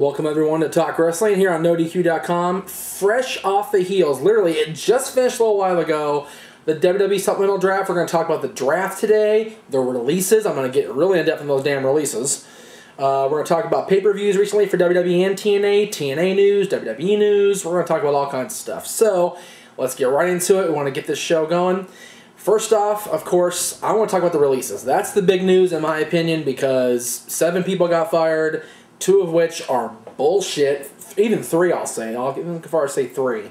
Welcome everyone to Talk Wrestling here on NoDQ.com. Fresh off the heels, literally, it just finished a little while ago. The WWE Supplemental Draft. We're going to talk about the draft today, the releases. I'm going to get really in-depth in those damn releases. We're going to talk about pay-per-views recently for WWE and TNA, TNA news, WWE news. We're going to talk about all kinds of stuff. So, let's get right into it. We want to get this show going. First off, of course, I want to talk about the releases. That's the big news in my opinion because 7 people got fired, 2 of which are bullshit. Even 3, I'll say. I'll get as far as say 3.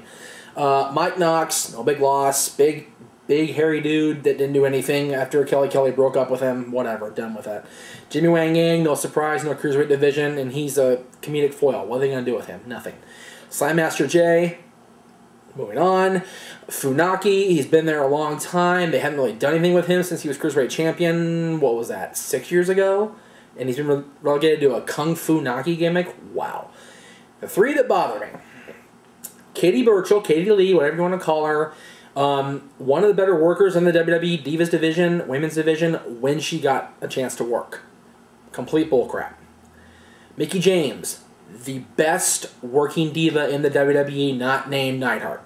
Mike Knox, no big loss. Big hairy dude that didn't do anything after Kelly broke up with him. Whatever, done with that. Jimmy Wang, no surprise, no cruiserweight division, and he's a comedic foil. What are they going to do with him? Nothing. Slammaster J, moving on. Funaki, he's been there a long time. They haven't really done anything with him since he was cruiserweight champion. What was that, 6 years ago? And he's been relegated to a Kung Fu Naki gimmick. Wow. The 3 that bother me. Katie Burchill, Katie Lee, whatever you want to call her. One of the better workers in the WWE Divas division, women's division, when she got a chance to work. Complete bullcrap. Mickie James, the best working diva in the WWE, not named Neidhart.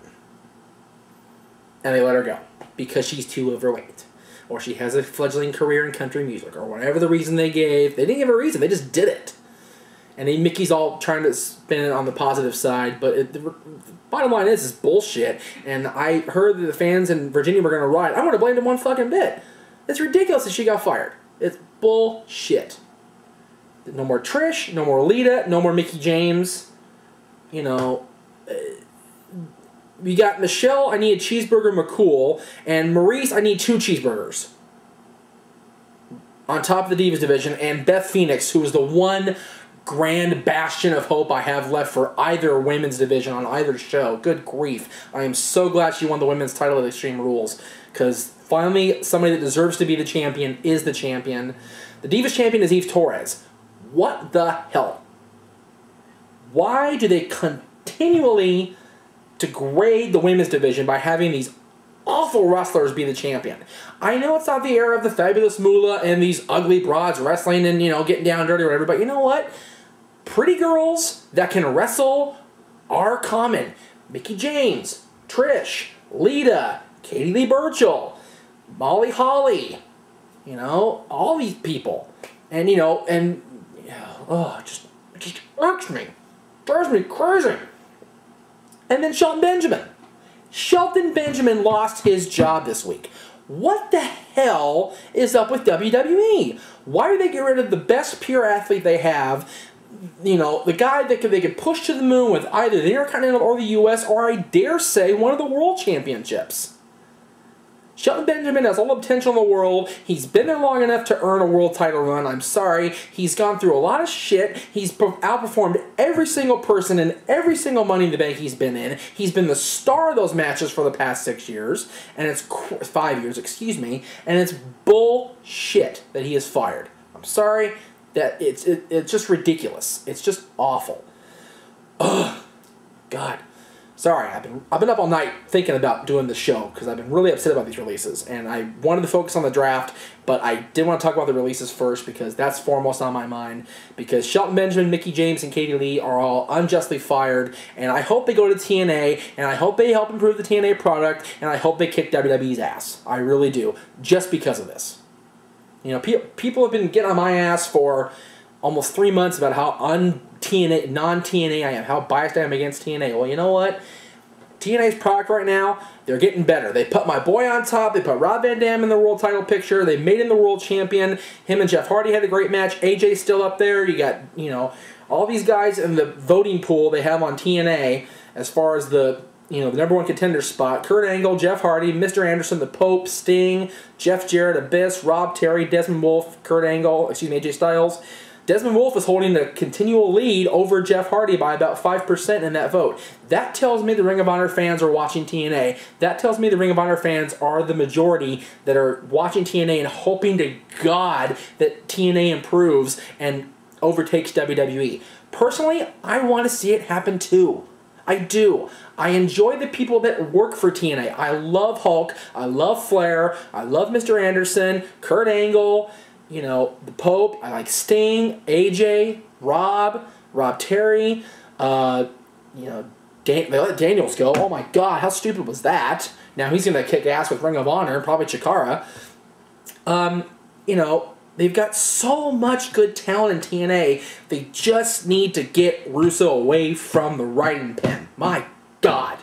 And they let her go because she's too overweight. Or she has a fledgling career in country music, or whatever the reason they gave. They didn't give a reason, they just did it. And then Mickey's all trying to spin it on the positive side, but the bottom line is bullshit. And I heard that the fans in Virginia were going to riot. I want to blame them one fucking bit. It's ridiculous that she got fired. It's bullshit. No more Trish, no more Lita, no more Mickie James. You know, you got Michelle, I need a cheeseburger McCool, and Maurice, I need 2 cheeseburgers. On top of the Divas division, and Beth Phoenix, who is the one grand bastion of hope I have left for either women's division on either show. Good grief. I am so glad she won the women's title at Extreme Rules, because finally somebody that deserves to be the champion is the champion. The Divas champion is Eve Torres. What the hell? Why do they continually degrade the women's division by having these awful wrestlers be the champion? I know it's not the era of the Fabulous Moolah and these ugly broads wrestling and, you know, getting down dirty or whatever, but you know what? Pretty girls that can wrestle are common. Mickie James, Trish, Lita, Katie Lee Burchill, Molly Holly, you know, all these people. And, you know, and, oh, it just irks me. Drives me crazy. And then Shelton Benjamin. Shelton Benjamin lost his job this week. What the hell is up with WWE? Why do they get rid of the best pure athlete they have? You know, the guy that they could push to the moon with either the Intercontinental or the U.S. or I dare say one of the World Championships. Shelton Benjamin has all the potential in the world. He's been there long enough to earn a world title run. I'm sorry. He's gone through a lot of shit. He's outperformed every single person in every single Money in the Bank he's been in. He's been the star of those matches for the past 6 years. And it's 5 years, excuse me. And it's bullshit that he is fired. I'm sorry. That it's just ridiculous. It's just awful. Ugh. God. Sorry, I've been up all night thinking about doing the show because I've been really upset about these releases, and I wanted to focus on the draft, but I did want to talk about the releases first because that's foremost on my mind. Because Shelton Benjamin, Mickie James, and Katie Lee are all unjustly fired, and I hope they go to TNA, and I hope they help improve the TNA product, and I hope they kick WWE's ass. I really do, just because of this. You know, people have been getting on my ass for almost 3 months about how non-TNA I am, how biased I am against TNA. Well, you know what? TNA's product right now, they're getting better. They put my boy on top. They put Rob Van Dam in the world title picture. They made him the world champion. Him and Jeff Hardy had a great match. AJ's still up there. You got, you know, all these guys in the voting pool they have on TNA as far as the, you know, the #1 contender spot. Kurt Angle, Jeff Hardy, Mr. Anderson, The Pope, Sting, Jeff Jarrett, Abyss, Rob Terry, Desmond Wolfe, Kurt Angle, excuse me, AJ Styles. Desmond Wolfe is holding a continual lead over Jeff Hardy by about 5% in that vote. That tells me the Ring of Honor fans are watching TNA. That tells me the Ring of Honor fans are the majority that are watching TNA and hoping to God that TNA improves and overtakes WWE. Personally, I want to see it happen too. I do. I enjoy the people that work for TNA. I love Hulk. I love Flair. I love Mr. Anderson, Kurt Angle, you know, The Pope. I like Sting, AJ, Rob, Rob Terry, you know, they let Daniels go. Oh my God, how stupid was that? Now he's going to kick ass with Ring of Honor and probably Chikara. You know, they've got so much good talent in TNA. They just need to get Russo away from the writing pen. My God.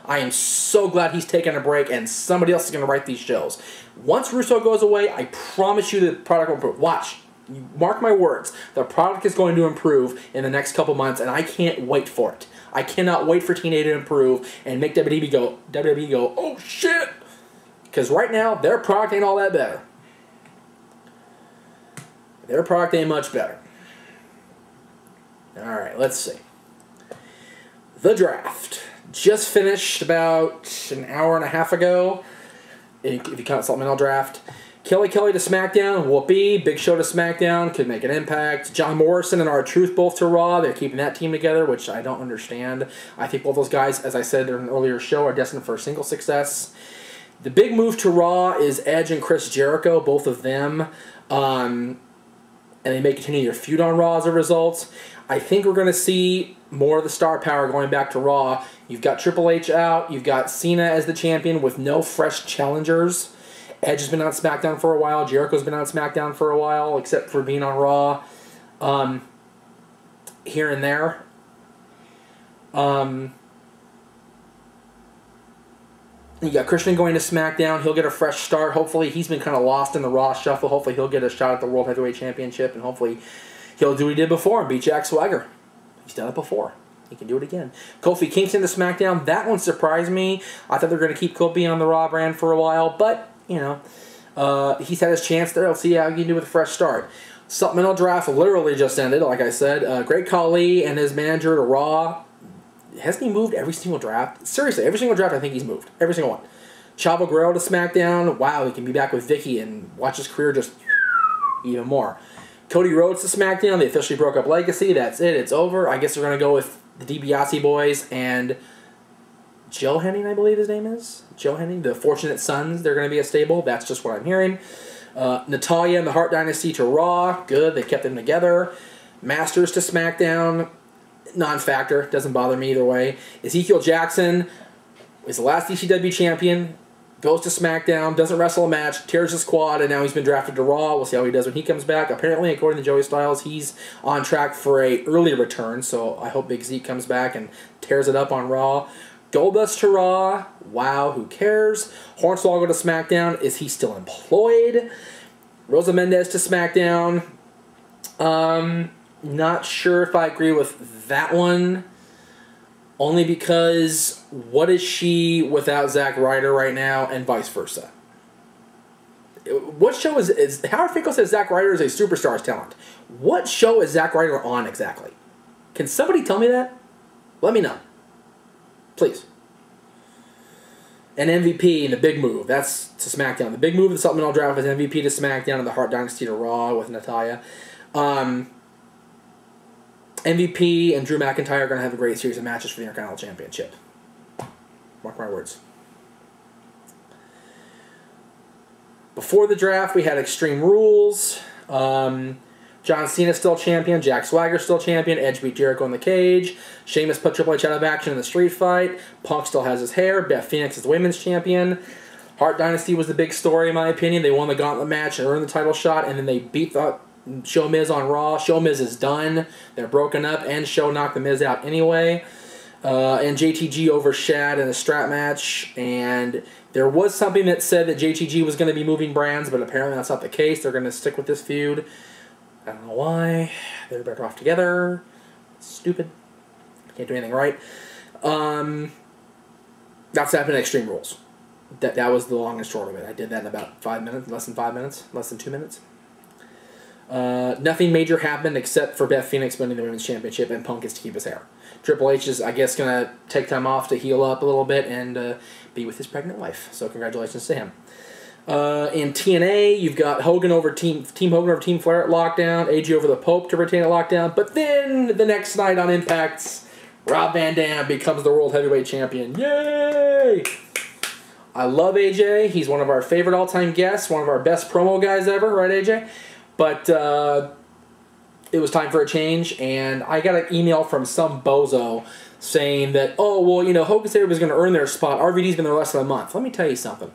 I am so glad he's taking a break and somebody else is going to write these shows. Once Russo goes away, I promise you the product will improve. Watch. Mark my words. The product is going to improve in the next couple months, and I can't wait for it. I cannot wait for TNA to improve and make WWE go, oh shit! Because right now, their product ain't all that better. Their product ain't much better. Alright, let's see. The draft. Just finished about an hour and a half ago, if you count supplemental draft. Kelly to SmackDown, whoopee. Big Show to SmackDown, could make an impact. John Morrison and R-Truth both to Raw. They're keeping that team together, which I don't understand. I think both those guys, as I said in an earlier show, are destined for single success. The big move to Raw is Edge and Chris Jericho, both of them. And they may continue their feud on Raw as a result. I think we're going to see more of the star power going back to Raw. You've got Triple H out. You've got Cena as the champion with no fresh challengers. Edge has been on SmackDown for a while. Jericho's been on SmackDown for a while, except for being on Raw here and there. You got Christian going to SmackDown. He'll get a fresh start. Hopefully, he's been kind of lost in the Raw shuffle. Hopefully, he'll get a shot at the World Heavyweight Championship, and hopefully, he'll do what he did before and beat Jack Swagger. He's done it before. He can do it again. Kofi Kingston to SmackDown. That one surprised me. I thought they were going to keep Kofi on the Raw brand for a while, but, you know, he's had his chance there. I'll see how he can do with a fresh start. Supplemental draft literally just ended, like I said. Great Khali and his manager to Raw. Hasn't he moved every single draft? Seriously, every single draft I think he's moved. Every single one. Chavo Guerrero to SmackDown. Wow, he can be back with Vicky and watch his career just even more. Cody Rhodes to SmackDown. They officially broke up Legacy. That's it. It's over. I guess we're going to go with the DiBiase boys and Joe Henning, I believe his name is. Joe Henning. The Fortunate Sons. They're going to be a stable. That's just what I'm hearing. Natalya and the Hart Dynasty to Raw. Good. They kept them together. Masters to SmackDown. Non-factor. Doesn't bother me either way. Ezekiel Jackson is the last ECW champion. Goes to SmackDown. Doesn't wrestle a match. Tears his quad. And now he's been drafted to Raw. We'll see how he does when he comes back. Apparently, according to Joey Styles, he's on track for a early return. So I hope Big Zeke comes back and tears it up on Raw. Goldust to Raw. Wow, who cares? Hornswoggle to SmackDown. Is he still employed? Rosa Mendes to SmackDown. Not sure if I agree with that one. Only because what is she without Zack Ryder right now and vice versa? What show is Howard Finkel says Zack Ryder is a superstar's talent. What show is Zack Ryder on exactly? Can somebody tell me that? Let me know. Please. And MVP in the big move. That's to SmackDown. The big move of the supplemental draft is MVP to SmackDown and the Hart Dynasty to Raw with Natalya. MVP and Drew McIntyre are going to have a great series of matches for the Intercontinental Championship. Mark my words. Before the draft, we had Extreme Rules. John Cena still champion. Jack Swagger still champion. Edge beat Jericho in the cage. Sheamus put Triple H out of action in the street fight. Punk still has his hair. Beth Phoenix is the women's champion. Hart Dynasty was the big story, in my opinion. They won the gauntlet match and earned the title shot, and then they beat the Show Miz on Raw. Show Miz is done. They're broken up, and Show knocked the Miz out anyway. And JTG over Shad in a strap match. And there was something that said that JTG was going to be moving brands, but apparently that's not the case. They're going to stick with this feud. I don't know why. They're better off together. Stupid. Can't do anything right. That's happened at Extreme Rules. That was the long and short of it. I did that in about 5 minutes. Less than 5 minutes. Less than 2 minutes. Nothing major happened except for Beth Phoenix winning the Women's Championship, and Punk gets to keep his hair. Triple H is, I guess, going to take time off to heal up a little bit and be with his pregnant wife. So congratulations to him. In TNA, you've got Hogan over Team Hogan over Team Flair at Lockdown, AJ over the Pope to retain at Lockdown, but then the next night on Impact, Rob Van Dam becomes the World Heavyweight Champion. Yay! I love AJ. He's one of our favorite all-time guests, one of our best promo guys ever, right, AJ? But it was time for a change, and I got an email from some bozo saying that, oh, well, you know, Hogan said he was going to earn their spot. RVD's been there less than a month. Let me tell you something.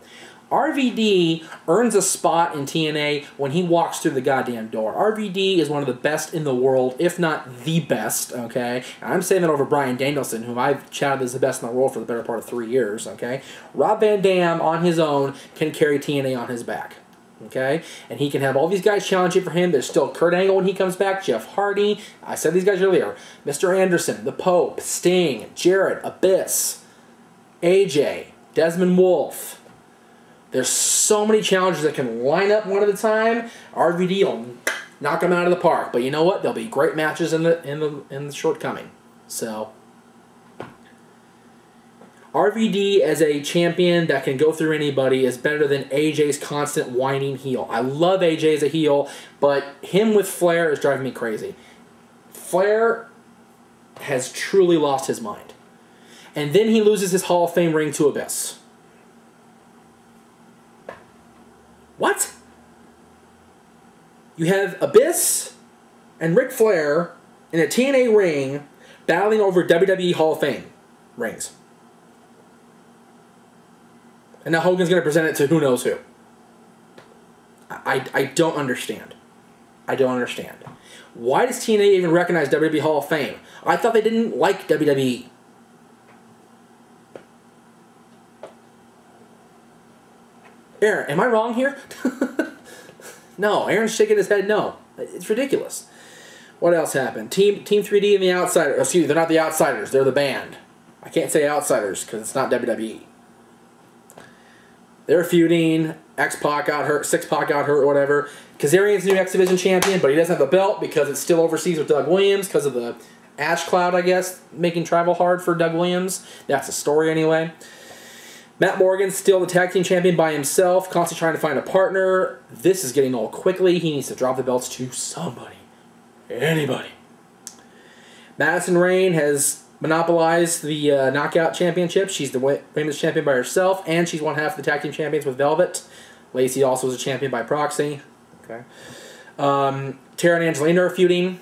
RVD earns a spot in TNA when he walks through the goddamn door. RVD is one of the best in the world, if not the best, okay? And I'm saying that over Bryan Danielson, whom I've chatted as the best in the world for the better part of 3 years, okay? Rob Van Dam, on his own, can carry TNA on his back, okay? And he can have all these guys challenging for him. There's still Kurt Angle when he comes back, Jeff Hardy. I said these guys earlier. Mr. Anderson, The Pope, Sting, Jarrett, Abyss, AJ, Desmond Wolfe. There's so many challengers that can line up one at a time. RVD will knock them out of the park. But you know what? There'll be great matches in the shortcoming. So RVD as a champion that can go through anybody is better than AJ's constant whining heel. I love AJ as a heel, but him with Flair is driving me crazy. Flair has truly lost his mind. And then he loses his Hall of Fame ring to Abyss. What? You have Abyss and Ric Flair in a TNA ring battling over WWE Hall of Fame rings. And now Hogan's going to present it to who knows who. I don't understand. I don't understand. Why does TNA even recognize WWE Hall of Fame? I thought they didn't like WWE. Aaron, am I wrong here? No, Aaron's shaking his head no. It's ridiculous. What else happened? Team 3D and the Outsiders. Excuse me, they're not the Outsiders. They're the band. I can't say Outsiders because it's not WWE. They're feuding. X-Pac got hurt. 6-Pac got hurt or whatever. Kazarian's new X Division champion, but he doesn't have the belt because it's still overseas with Doug Williams because of the ash cloud, I guess, making travel hard for Doug Williams. That's the story anyway. Matt Morgan's still the tag team champion by himself, constantly trying to find a partner. This is getting old quickly. He needs to drop the belts to somebody. Anybody. Madison Rayne has monopolized the Knockout Championship. She's the women's champion by herself, and she's won half of the tag team champions with Velvet. Lacey also is a champion by proxy. Okay. Tara and Angelina are feuding.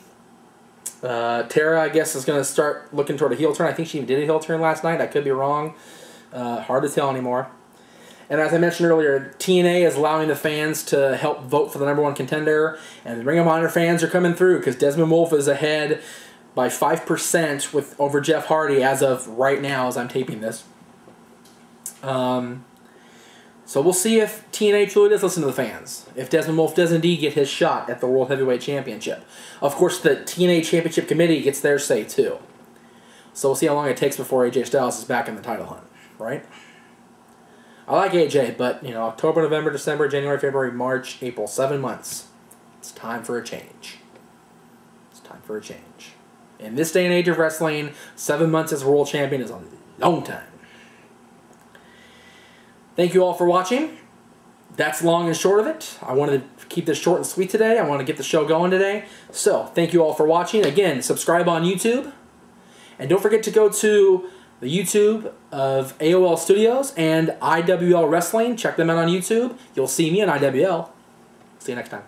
Tara, I guess, is going to start looking toward a heel turn. I think she even did a heel turn last night. I could be wrong. Hard to tell anymore. And as I mentioned earlier, TNA is allowing the fans to help vote for the #1 contender, and the Ring of Honor fans are coming through because Desmond Wolfe is ahead by 5% over Jeff Hardy as of right now as I'm taping this. So we'll see if TNA truly does listen to the fans. If Desmond Wolfe does indeed get his shot at the World Heavyweight Championship. Of course, the TNA Championship Committee gets their say too. So we'll see how long it takes before AJ Styles is back in the title hunt. Right? I like AJ, but, you know, October, November, December, January, February, March, April, 7 months. It's time for a change. It's time for a change. In this day and age of wrestling, 7 months as world champion is a long time. Thank you all for watching. That's long and short of it. I wanted to keep this short and sweet today. I want to get the show going today. So, thank you all for watching. Again, subscribe on YouTube. And don't forget to go to the YouTube of AOL Studios and IWL Wrestling. Check them out on YouTube. You'll see me on IWL. See you next time.